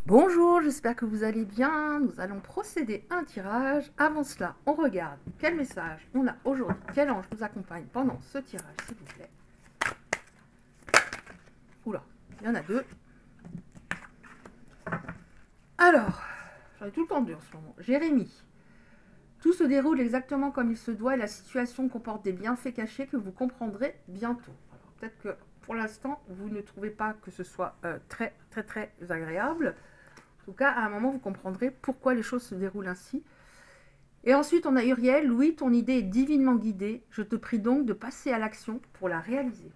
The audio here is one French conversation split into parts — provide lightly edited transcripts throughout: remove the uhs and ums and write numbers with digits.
Bonjour, j'espère que vous allez bien. Nous allons procéder à un tirage. Avant cela, on regarde quel message on a aujourd'hui. Quel ange nous accompagne pendant ce tirage, s'il vous plaît. Oula, il y en a deux. Alors, j'en ai tout le temps deux en ce moment. Jérémie. Tout se déroule exactement comme il se doit et la situation comporte des bienfaits cachés que vous comprendrez bientôt. Alors, peut-être que pour l'instant, vous ne trouvez pas que ce soit très agréable. En tout cas, à un moment, vous comprendrez pourquoi les choses se déroulent ainsi. Et ensuite, on a Uriel. Louis, ton idée est divinement guidée. Je te prie donc de passer à l'action pour la réaliser.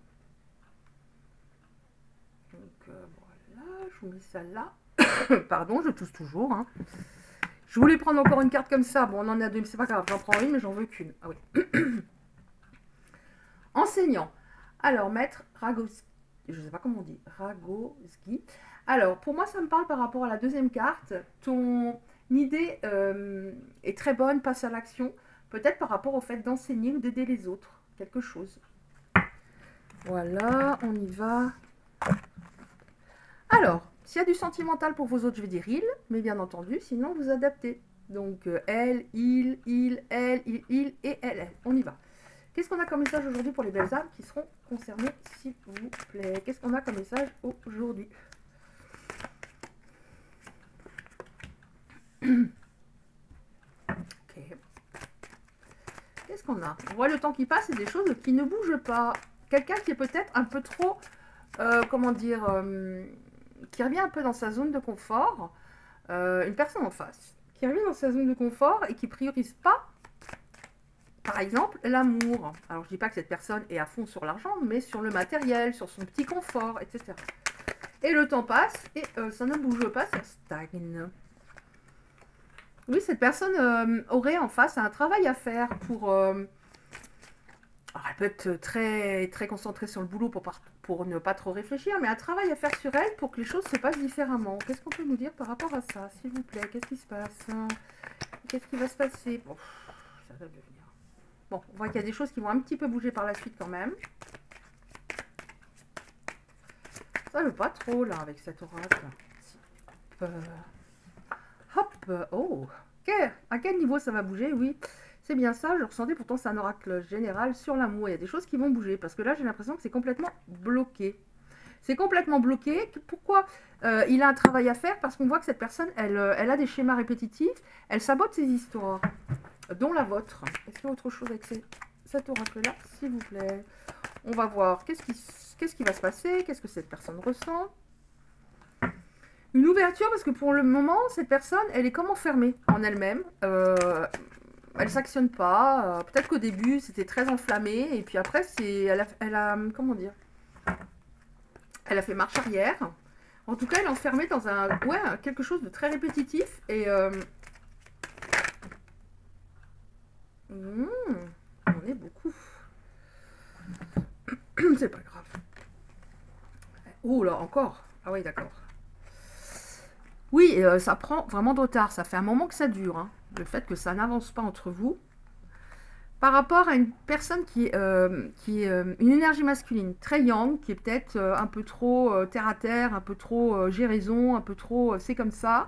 Donc, voilà, je vous mets ça là. Pardon, je tousse toujours. Hein. Je voulais prendre encore une carte comme ça. Bon, on en a deux, mais c'est pas grave. J'en prends une, mais j'en veux qu'une. Ah oui. Enseignant. Alors, maître Ragoski. Je ne sais pas comment on dit. Ragoski. Alors, pour moi, ça me parle par rapport à la deuxième carte. Ton idée est très bonne, passe à l'action. Peut-être par rapport au fait d'enseigner ou d'aider les autres. Quelque chose. Voilà, on y va. Alors, s'il y a du sentimental pour vos autres, je vais dire il, mais bien entendu, sinon vous adaptez. Donc, elle, il, elle, il et elle. On y va. Qu'est-ce qu'on a comme message aujourd'hui pour les belles âmes qui seront concernées, s'il vous plaît? Qu'est-ce qu'on a comme message aujourd'hui? Ok. Qu'est-ce qu'on a? On voit le temps qui passe et des choses qui ne bougent pas. Quelqu'un qui est peut-être un peu trop, comment dire, qui revient un peu dans sa zone de confort. Une personne en face qui revient dans sa zone de confort et qui priorise pas, par exemple, l'amour. Alors, je dis pas que cette personne est à fond sur l'argent, mais sur le matériel, sur son petit confort, etc. Et le temps passe et ça ne bouge pas, ça stagne. Oui, cette personne aurait en face un travail à faire pour... alors, elle peut être très concentrée sur le boulot pour ne pas trop réfléchir, mais un travail à faire sur elle pour que les choses se passent différemment. Qu'est-ce qu'on peut nous dire par rapport à ça, s'il vous plaît? Qu'est-ce qui se passe? Qu'est-ce qui va se passer? Bon, ça va devenir... Bon, on voit qu'il y a des choses qui vont un petit peu bouger par la suite quand même. Ça ne veut pas trop, là, avec cet oracle. Hop, oh, ok. À quel niveau ça va bouger? Oui, c'est bien ça, je ressentais, pourtant c'est un oracle général sur l'amour. Il y a des choses qui vont bouger, parce que là, j'ai l'impression que c'est complètement bloqué. C'est complètement bloqué. Pourquoi il a un travail à faire? Parce qu'on voit que cette personne, elle a des schémas répétitifs, elle sabote ses histoires, dont la vôtre. Est-ce qu'il y a autre chose avec cet oracle-là, s'il vous plaît? On va voir qu'est-ce qui va se passer, qu'est-ce que cette personne ressent. Une ouverture, parce que pour le moment, cette personne, elle est comme enfermée en elle-même. Elle s'actionne pas. Peut-être qu'au début, c'était très enflammé, et puis après, elle a, comment dire, elle a fait marche arrière. En tout cas, elle est enfermée dans quelque chose de très répétitif. Et on est beaucoup. C'est pas grave. Oh là, encore. Ah oui, d'accord. Oui, ça prend vraiment de retard. Ça fait un moment que ça dure. Hein. Le fait que ça n'avance pas entre vous. Par rapport à une personne qui est une énergie masculine, très yang, qui est peut-être un peu trop terre à terre, un peu trop j'ai raison, un peu trop c'est comme ça.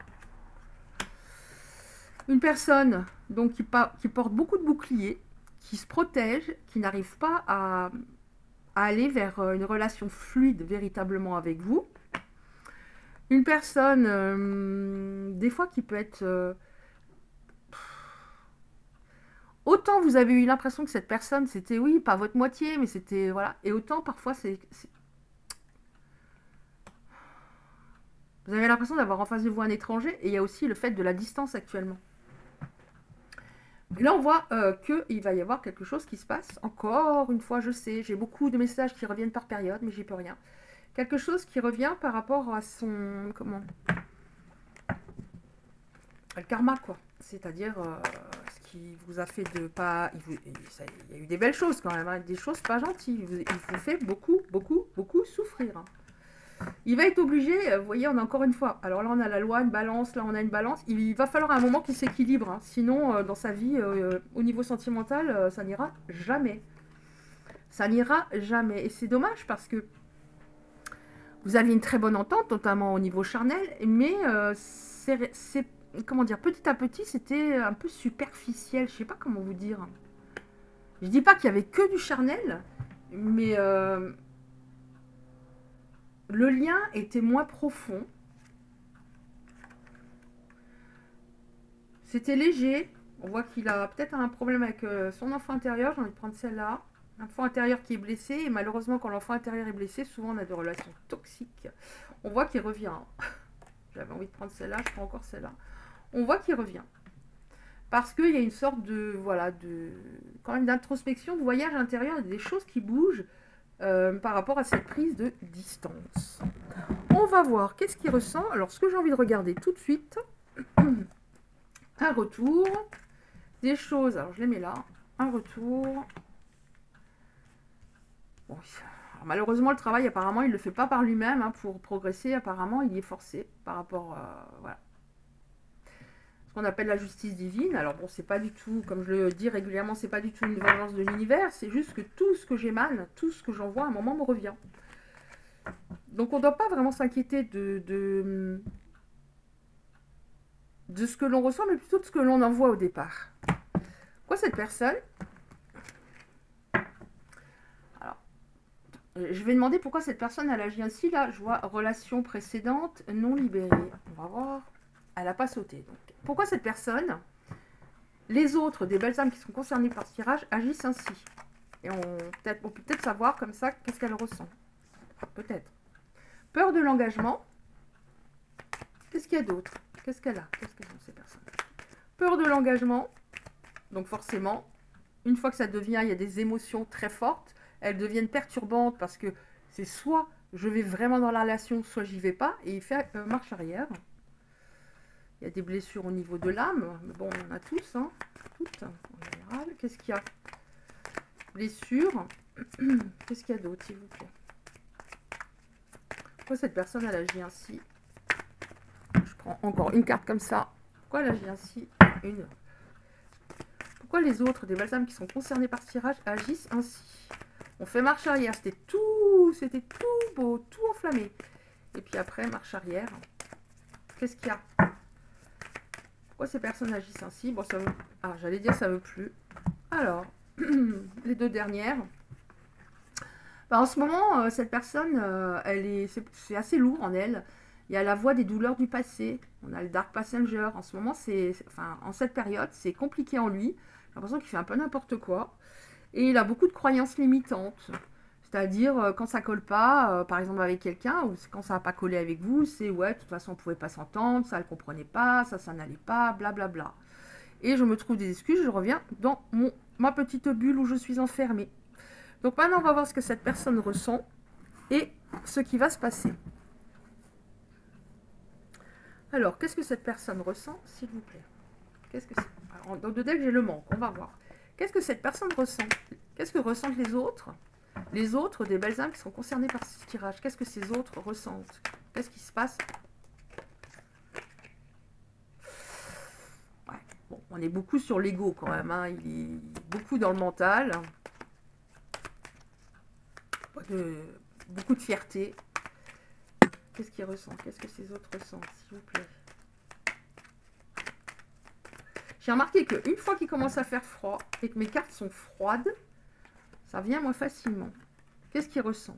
Une personne donc qui porte beaucoup de boucliers, qui se protège, qui n'arrive pas à aller vers une relation fluide véritablement avec vous. Une personne, des fois, qui peut être... autant vous avez eu l'impression que cette personne, c'était, oui, pas votre moitié, mais c'était... Voilà. Et autant, parfois, vous avez l'impression d'avoir en face de vous un étranger, et il y a aussi le fait de la distance actuellement. Et là, on voit qu'il va y avoir quelque chose qui se passe. Encore une fois, je sais, j'ai beaucoup de messages qui reviennent par période, mais j'y peux rien. Quelque chose qui revient par rapport à son... Comment? Le karma, quoi. C'est-à-dire ce qui vous a fait de pas... Il y a eu des belles choses quand même, hein, des choses pas gentilles. Il vous fait beaucoup souffrir. Hein. Il va être obligé, vous voyez, on a encore une fois, alors là on a la loi, une balance, là on a une balance, il va falloir à un moment qu'il s'équilibre, hein. Sinon dans sa vie, au niveau sentimental, ça n'ira jamais. Ça n'ira jamais, et c'est dommage parce que Vous aviez une très bonne entente, notamment au niveau charnel, mais c'est, comment dire, petit à petit, c'était un peu superficiel. Je sais pas comment vous dire. Je dis pas qu'il y avait que du charnel, mais le lien était moins profond. C'était léger. On voit qu'il a peut-être un problème avec son enfant intérieur. J'ai envie de prendre celle-là. L'enfant intérieur qui est blessé. Et malheureusement, quand l'enfant intérieur est blessé, souvent on a des relations toxiques. On voit qu'il revient. J'avais envie de prendre celle-là. Je prends encore celle-là. On voit qu'il revient. Parce qu'il y a une sorte de, voilà, quand même d'introspection, de voyage intérieur, des choses qui bougent par rapport à cette prise de distance. On va voir qu'est-ce qu'il ressent. Alors, ce que j'ai envie de regarder tout de suite, un retour, des choses, alors je les mets là, un retour. Bon, alors, malheureusement, le travail, apparemment, il ne le fait pas par lui-même, hein, pour progresser, apparemment, il y est forcé par rapport, voilà. Qu'on appelle la justice divine. Alors bon, c'est pas du tout, comme je le dis régulièrement, c'est pas du tout une vengeance de l'univers, c'est juste que tout ce que j'émane, tout ce que j'envoie, à un moment me revient. Donc on ne doit pas vraiment s'inquiéter de ce que l'on reçoit, mais plutôt de ce que l'on envoie au départ. Quoi cette personne? Alors, je vais demander pourquoi cette personne elle agit ainsi. Là, je vois relation précédente non libérée. On va voir. Elle n'a pas sauté. Donc, pourquoi cette personne, les autres, des belles âmes qui sont concernées par ce tirage, agissent ainsi? Et on peut peut-être savoir comme ça qu'est-ce qu'elle ressent. Peut-être. Peur de l'engagement. Qu'est-ce qu'il y a d'autre? Qu'est-ce qu'elle a? Qu'est-ce qu'elles ont ces personnes? Peur de l'engagement. Donc forcément, une fois que ça devient, il y a des émotions très fortes. Elles deviennent perturbantes parce que c'est soit je vais vraiment dans la relation, soit j'y vais pas. Et il fait marche arrière. Il y a des blessures au niveau de l'âme. Mais bon, on en a tous, hein. Toutes, en général. Qu'est-ce qu'il y a? Blessures. Qu'est-ce qu'il y a d'autre, s'il vous plaît? Pourquoi cette personne, elle agit ainsi? Je prends encore une carte comme ça. Pourquoi elle agit ainsi? Une. Pourquoi les autres, des belles âmes qui sont concernées par ce tirage, agissent ainsi? On fait marche arrière. C'était tout beau, tout enflammé. Et puis après, marche arrière. Qu'est-ce qu'il y a? Pourquoi ces personnes agissent ainsi? Bon, ça veut... Ah, j'allais dire ça veut plus. Alors, les deux dernières. Ben, en ce moment, cette personne, c'est assez lourd en elle. Il y a la voix des douleurs du passé. On a le Dark Passenger. En ce moment, enfin, en cette période, c'est compliqué en lui. J'ai l'impression qu'il fait un peu n'importe quoi. Et il a beaucoup de croyances limitantes. C'est-à-dire, quand ça colle pas, par exemple avec quelqu'un, ou quand ça n'a pas collé avec vous, c'est ouais, de toute façon, on ne pouvait pas s'entendre, ça ne le comprenait pas, ça n'allait pas, blablabla. Et je me trouve des excuses, je reviens dans ma petite bulle où je suis enfermée. Donc maintenant, on va voir ce que cette personne ressent et ce qui va se passer. Alors, qu'est-ce que cette personne ressent, s'il vous plaît? Qu'est-ce que c'est? Alors, dans le deck, j'ai le manque, on va voir. Qu'est-ce que cette personne ressent? Qu'est-ce que ressentent les autres? Les autres, des belles âmes qui sont concernées par ce tirage. Qu'est-ce que ces autres ressentent? Qu'est-ce qui se passe? Ouais. Bon, on est beaucoup sur l'ego quand même. Hein. Il est beaucoup dans le mental. Beaucoup de fierté. Qu'est-ce qu'il ressent? Qu'est-ce que ces autres ressentent, s'il vous plaît? J'ai remarqué qu'une fois qu'il commence à faire froid et que mes cartes sont froides, ça vient moins facilement. Qu'est-ce qu'il ressent?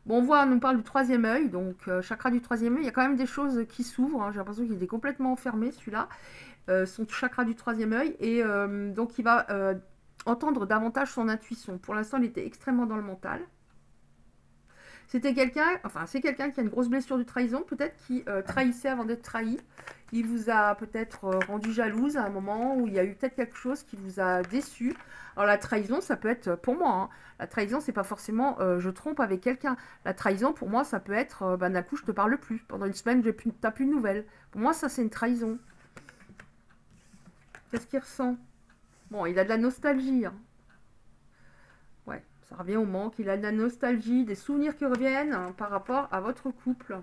Bon, on voit, on parle du troisième œil, donc chakra du troisième œil, il y a quand même des choses qui s'ouvrent. Hein, j'ai l'impression qu'il est complètement enfermé, celui-là. Son chakra du troisième œil. Et donc, il va entendre davantage son intuition. Pour l'instant, il était extrêmement dans le mental. C'était quelqu'un, enfin, c'est quelqu'un qui a une grosse blessure de trahison, peut-être qui trahissait avant d'être trahi. Il vous a peut-être rendu jalouse à un moment où il y a eu peut-être quelque chose qui vous a déçu. Alors la trahison, ça peut être, pour moi, hein, la trahison, c'est pas forcément je trompe avec quelqu'un. La trahison, pour moi, ça peut être d'un coup, je te parle plus. Pendant une semaine, tu n'as plus de nouvelles. Pour moi, ça, c'est une trahison. Qu'est-ce qu'il ressent? Bon, il a de la nostalgie. Hein. Ouais, ça revient au manque. Il a de la nostalgie, des souvenirs qui reviennent hein, par rapport à votre couple.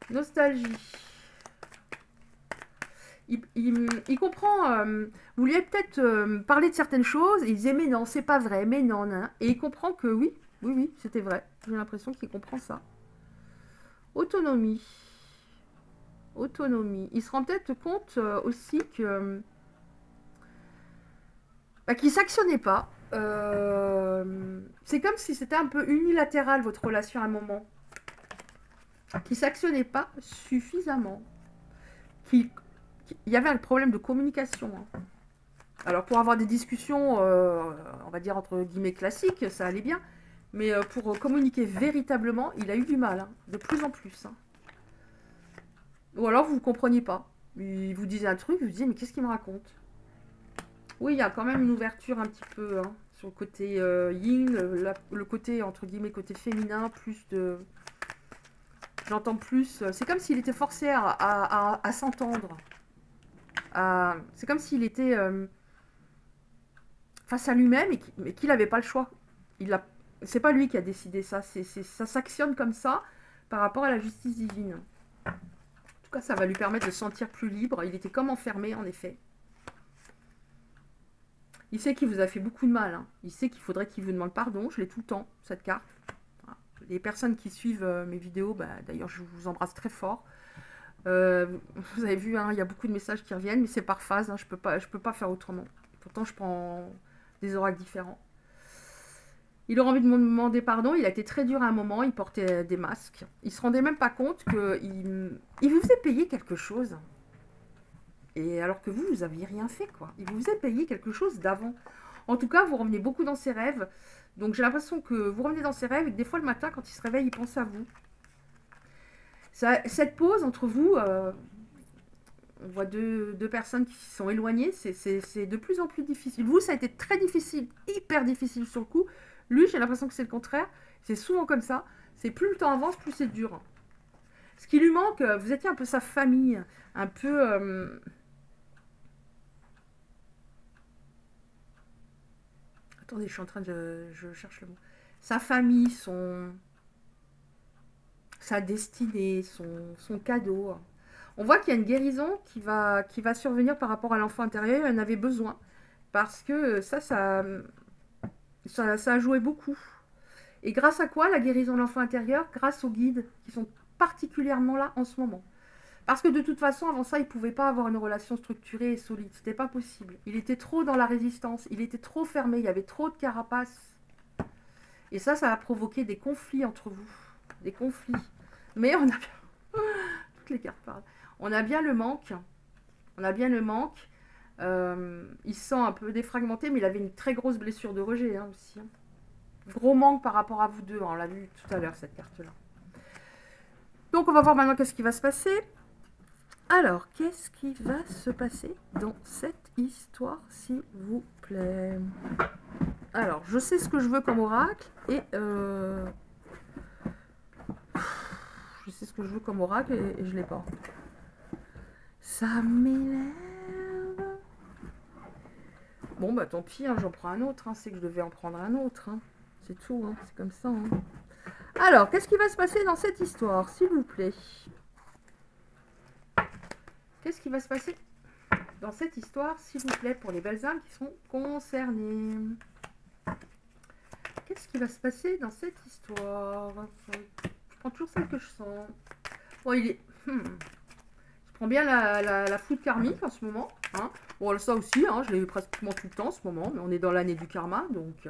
Nostalgie. Il comprend, vous lui avez peut-être parlé de certaines choses, et il disait mais non, c'est pas vrai, mais non, non. Et il comprend que oui, Oui, oui, c'était vrai. J'ai l'impression qu'il comprend ça. Autonomie. Autonomie. Il se rend peut-être compte aussi que bah, qu'il ne s'actionnait pas. C'est comme si c'était un peu unilatéral votre relation à un moment. Qu'il ne s'actionnait pas suffisamment. Il y avait un problème de communication. Hein. Alors pour avoir des discussions, on va dire entre guillemets classiques, ça allait bien. Mais pour communiquer véritablement, il a eu du mal, hein, de plus en plus. Hein. Ou alors vous ne compreniez pas. Il vous disait un truc, vous vous disiez mais qu'est-ce qu'il me raconte? Oui, il y a quand même une ouverture un petit peu hein, sur le côté yin, le côté entre guillemets côté féminin, plus de... J'entends plus... C'est comme s'il était forcé à s'entendre. C'est comme s'il était face à lui-même et qu'il n'avait pas le choix. C'est pas lui qui a décidé ça. Ça s'actionne comme ça par rapport à la justice divine. En tout cas, ça va lui permettre de se sentir plus libre. Il était comme enfermé, en effet. Il sait qu'il vous a fait beaucoup de mal. Hein. Il sait qu'il faudrait qu'il vous demande pardon. Je l'ai tout le temps, cette carte. Les personnes qui suivent mes vidéos, bah, d'ailleurs, je vous embrasse très fort. Vous avez vu, hein, il y a beaucoup de messages qui reviennent, mais c'est par phase. Hein, je peux pas faire autrement. Pourtant, je prends des oracles différents. Il aurait envie de me demander pardon. Il a été très dur à un moment. Il portait des masques. Il se rendait même pas compte qu'il vous faisait payer quelque chose. Et alors que vous n'aviez rien fait, quoi. Il vous faisait payer quelque chose d'avant. En tout cas, vous revenez beaucoup dans ses rêves. Donc j'ai l'impression que vous revenez dans ses rêves et que des fois le matin, quand il se réveille, il pense à vous. Cette pause entre vous, on voit deux personnes qui sont éloignées, c'est de plus en plus difficile. Vous, ça a été très difficile, hyper difficile sur le coup. Lui, j'ai l'impression que c'est le contraire. C'est souvent comme ça. C'est plus le temps avance, plus c'est dur. Ce qui lui manque, vous étiez un peu sa famille, un peu... Attendez, je suis en train de... Je cherche le mot. Sa famille, sa destinée, son cadeau. On voit qu'il y a une guérison qui va survenir par rapport à l'enfant intérieur. Il en avait besoin. Parce que ça a joué beaucoup. Et grâce à quoi, la guérison de l'enfant intérieur? Grâce aux guides qui sont particulièrement là en ce moment. Parce que de toute façon, avant ça, il ne pouvait pas avoir une relation structurée et solide. C'était pas possible. Il était trop dans la résistance. Il était trop fermé. Il y avait trop de carapace. Et ça a provoqué des conflits entre vous. Des conflits. Mais on a bien... Toutes les cartes parlent. On a bien le manque. On a bien le manque. Il se sent un peu défragmenté, mais il avait une très grosse blessure de rejet hein, aussi. Hein. Gros manque par rapport à vous deux. On l'a vu tout à l'heure, cette carte-là. Donc, on va voir maintenant qu'est-ce qui va se passer. Alors, qu'est-ce qui va se passer dans cette histoire, s'il vous plaît? Alors, je sais ce que je veux comme oracle et je sais ce que je veux comme oracle et je l'ai pas. Ça m'énerve. Bon, bah tant pis, hein, j'en prends un autre. Hein, c'est que je devais en prendre un autre. Hein. C'est tout, hein, c'est comme ça. Hein. Alors, qu'est-ce qui va se passer dans cette histoire, s'il vous plaît? Qu'est-ce qui va se passer dans cette histoire, s'il vous plaît, pour les belles âmes qui sont concernées? Qu'est-ce qui va se passer dans cette histoire? Je prends toujours celle que je sens. Bon, il est... Je prends bien la foudre karmique en ce moment. Hein. Bon, ça aussi, hein, je l'ai pratiquement tout le temps en ce moment, mais on est dans l'année du karma, donc...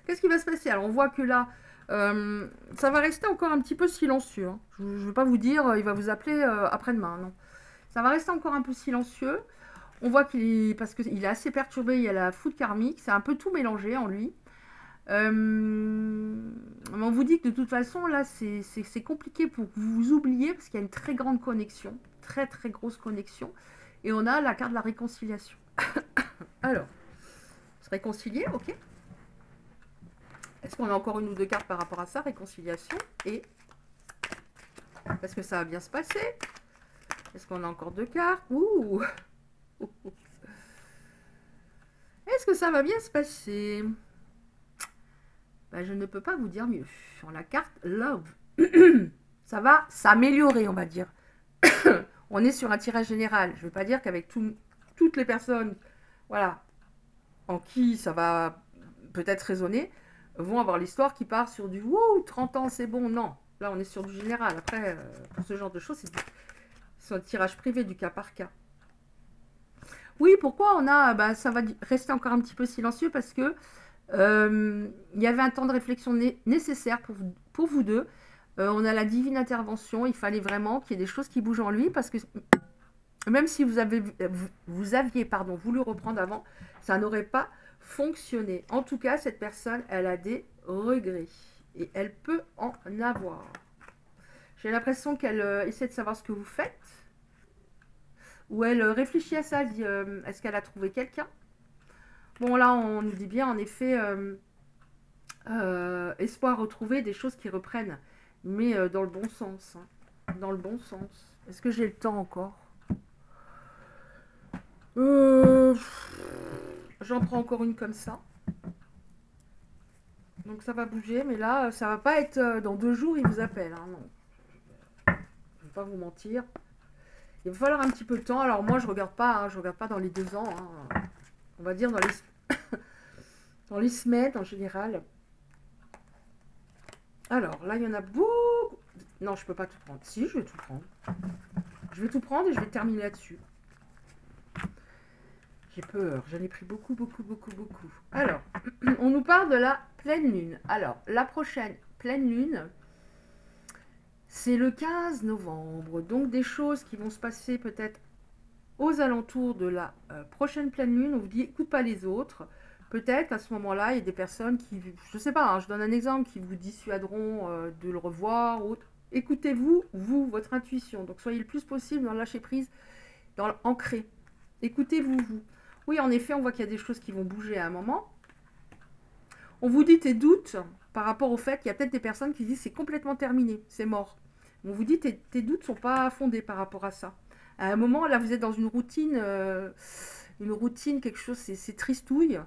Qu'est-ce qui va se passer? Alors, on voit que là, ça va rester encore un petit peu silencieux. Hein. Je ne vais pas vous dire, il va vous appeler après-demain, non. Ça va rester encore un peu silencieux. On voit parce qu'il est assez perturbé, il y a la foudre karmique, c'est un peu tout mélangé en lui. On vous dit que de toute façon, là, c'est compliqué pour que vous vous oubliez, parce qu'il y a une très grande connexion, très très grosse connexion. Et on a la carte de la réconciliation. Alors, se réconcilier, ok. Est-ce qu'on a encore une ou deux cartes par rapport à ça? Réconciliation et... Est-ce que ça va bien se passer? Est-ce qu'on a encore deux cartes? Ouh. Est-ce que ça va bien se passer? Ben, je ne peux pas vous dire mieux. Sur la carte Love, ça va s'améliorer, on va dire. On est sur un tirage général. Je ne vais pas dire qu'avec toutes les personnes, voilà, en qui ça va peut-être résonner, vont avoir l'histoire qui part sur du « Wouh, 30 ans, c'est bon ». Non, là, on est sur du général. Après, pour ce genre de choses, c'est un tirage privé du cas par cas. Oui, pourquoi on a... Bah, ça va rester encore un petit peu silencieux parce que il y avait un temps de réflexion nécessaire pour vous deux. On a la divine intervention. Il fallait vraiment qu'il y ait des choses qui bougent en lui parce que même si vous aviez voulu reprendre avant, ça n'aurait pas fonctionné. En tout cas, cette personne, elle a des regrets. Et elle peut en avoir. J'ai l'impression qu'elle essaie de savoir ce que vous faites. Ou elle réfléchit à ça, elle dit est-ce qu'elle a trouvé quelqu'un? Bon, là, on nous dit bien, en effet, espoir retrouvé, des choses qui reprennent. Mais dans le bon sens. Hein. Dans le bon sens. Est-ce que j'ai le temps encore? J'en prends encore une comme ça. Donc ça va bouger, mais là, ça va pas être dans 2 jours, il vous appelle. Hein, non. Je ne vais pas vous mentir. Il va falloir un petit peu de temps. Alors moi, je regarde pas dans les 2 ans. Hein. On va dire dans les, dans les semaines en général. Alors là, il y en a beaucoup. Non, je peux pas tout prendre. Si, je vais tout prendre. Je vais tout prendre et je vais terminer là-dessus. J'ai peur. J'en ai pris beaucoup, beaucoup, beaucoup, beaucoup. Alors, on nous parle de la pleine lune. Alors, la prochaine pleine lune, c'est le 15 novembre. Donc, des choses qui vont se passer peut-être aux alentours de la prochaine pleine lune. On vous dit, écoute pas les autres. Peut-être à ce moment-là, il y a des personnes qui, je sais pas, hein, je donne un exemple, qui vous dissuaderont de le revoir. Ou autre. Écoutez-vous, votre intuition. Donc, soyez le plus possible dans le lâcher-prise, dans l'ancrer. Écoutez-vous, vous. Oui, en effet, on voit qu'il y a des choses qui vont bouger à un moment. On vous dit tes doutes par rapport au fait qu'il y a peut-être des personnes qui disent c'est complètement terminé, c'est mort. On vous dit tes doutes ne sont pas fondés par rapport à ça. À un moment, là, vous êtes dans une routine, quelque chose, c'est tristouille.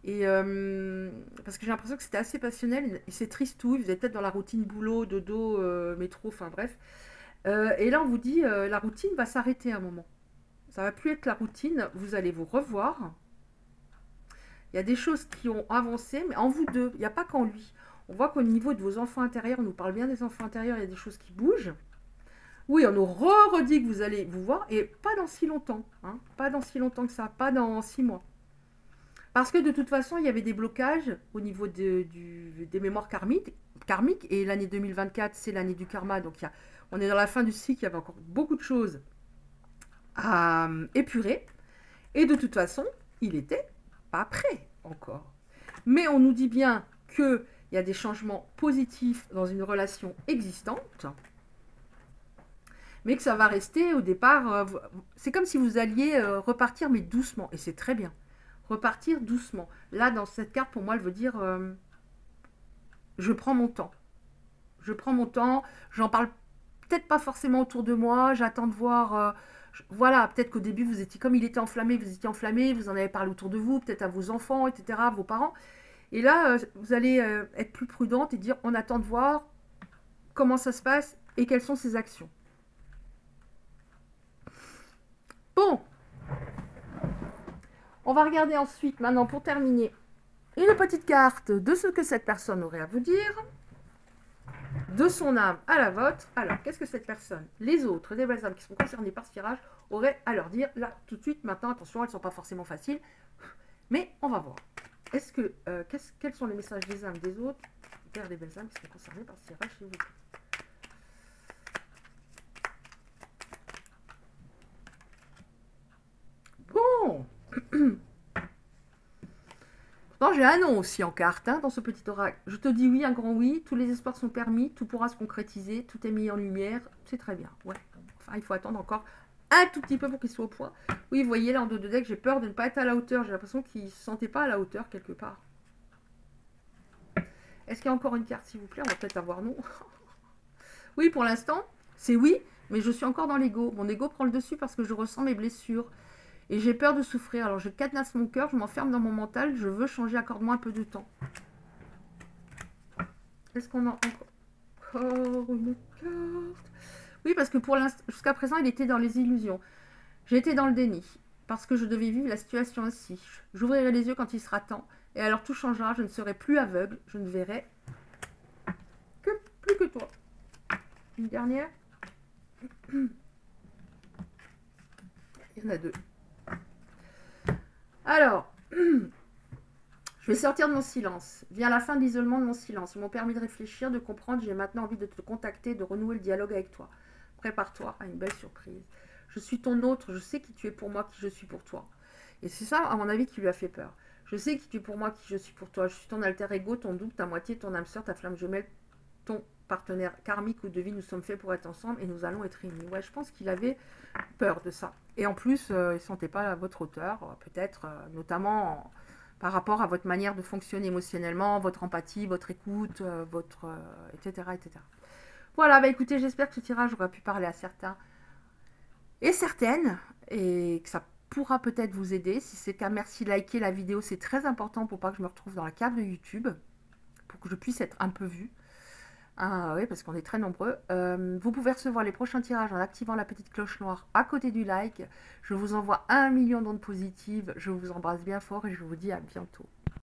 Et parce que j'ai l'impression que c'était assez passionnel et c'est tristouille. Vous êtes peut-être dans la routine boulot, dodo, métro, enfin bref. Et là, on vous dit la routine va s'arrêter à un moment. Ça va plus être la routine, vous allez vous revoir. Il y a des choses qui ont avancé, mais en vous deux, il n'y a pas qu'en lui. On voit qu'au niveau de vos enfants intérieurs, on nous parle bien des enfants intérieurs, il y a des choses qui bougent. Oui, on nous redit que vous allez vous voir, et pas dans si longtemps. Hein, pas dans si longtemps que ça, pas dans 6 mois. Parce que de toute façon, il y avait des blocages au niveau des mémoires karmiques, et l'année 2024, c'est l'année du karma, donc on est dans la fin du cycle, il y avait encore beaucoup de choses à épurer, et de toute façon, il était pas prêt encore. Mais on nous dit bien qu'il y a des changements positifs dans une relation existante, mais que ça va rester au départ, c'est comme si vous alliez repartir, mais doucement, et c'est très bien. Repartir doucement. Là, dans cette carte, pour moi, elle veut dire je prends mon temps. Je prends mon temps, j'en parle peut-être pas forcément autour de moi, j'attends de voir... voilà, peut-être qu'au début, vous étiez comme il était enflammé, vous en avez parlé autour de vous, peut-être à vos enfants, etc., à vos parents. Et là, vous allez être plus prudente et dire, on attend de voir comment ça se passe et quelles sont ses actions. Bon. On va regarder ensuite, maintenant, pour terminer, une petite carte de ce que cette personne aurait à vous dire. De son âme à la vôtre. Alors, qu'est-ce que cette personne, les autres, les belles âmes qui sont concernées par ce tirage, auraient à leur dire là, tout de suite, maintenant, attention, elles ne sont pas forcément faciles, mais on va voir. Est-ce que, quels sont les messages des âmes des autres, vers les belles âmes qui sont concernées par ce tirage, s'il vous plaît. Bon. Non, j'ai un non aussi en carte, hein, dans ce petit oracle. Je te dis oui, un grand oui, tous les espoirs sont permis, tout pourra se concrétiser, tout est mis en lumière, c'est très bien. Ouais. Enfin, il faut attendre encore un tout petit peu pour qu'il soit au point. Oui, vous voyez, là, en dos de deck, j'ai peur de ne pas être à la hauteur. J'ai l'impression qu'il ne se sentait pas à la hauteur, quelque part. Est-ce qu'il y a encore une carte, s'il vous plaît? On va peut-être avoir non. Oui, pour l'instant, c'est oui, mais je suis encore dans l'ego. Mon ego prend le dessus parce que je ressens mes blessures. Et j'ai peur de souffrir. Alors je cadenasse mon cœur, je m'enferme dans mon mental, je veux changer, accorde-moi un peu de temps. Est-ce qu'on a encore une carte? Oui, parce que pour l'instant, jusqu'à présent, il était dans les illusions. J'ai été dans le déni, parce que je devais vivre la situation ainsi. J'ouvrirai les yeux quand il sera temps, Et alors tout changera, je ne serai plus aveugle, je ne verrai plus que toi. Une dernière. Il y en a deux. Alors, je vais sortir de mon silence. Vient la fin de l'isolement de mon silence. Ils m'ont permis de réfléchir, de comprendre. J'ai maintenant envie de te contacter, de renouer le dialogue avec toi. Prépare-toi à une belle surprise. Je suis ton autre, je sais qui tu es pour moi, qui je suis pour toi. Et c'est ça, à mon avis, qui lui a fait peur. Je sais qui tu es pour moi, qui je suis pour toi. Je suis ton alter ego, ton double, ta moitié, ton âme sœur, ta flamme jumelle, ton partenaire karmique ou de vie. Nous sommes faits pour être ensemble et nous allons être unis. Ouais, je pense qu'il avait peur de ça. Et en plus, il ne sentait pas à votre hauteur, peut-être, notamment par rapport à votre manière de fonctionner émotionnellement, votre empathie, votre écoute, etc., etc. Voilà, bah écoutez, j'espère que ce tirage aura pu parler à certains et certaines, et que ça pourra peut-être vous aider. Si c'est le cas, merci, likez la vidéo, c'est très important pour pas que je me retrouve dans la cave de YouTube, pour que je puisse être un peu vue. Ah, oui, parce qu'on est très nombreux. Vous pouvez recevoir les prochains tirages en activant la petite cloche noire à côté du like. Je vous envoie 1 million d'ondes positives. Je vous embrasse bien fort et je vous dis à bientôt.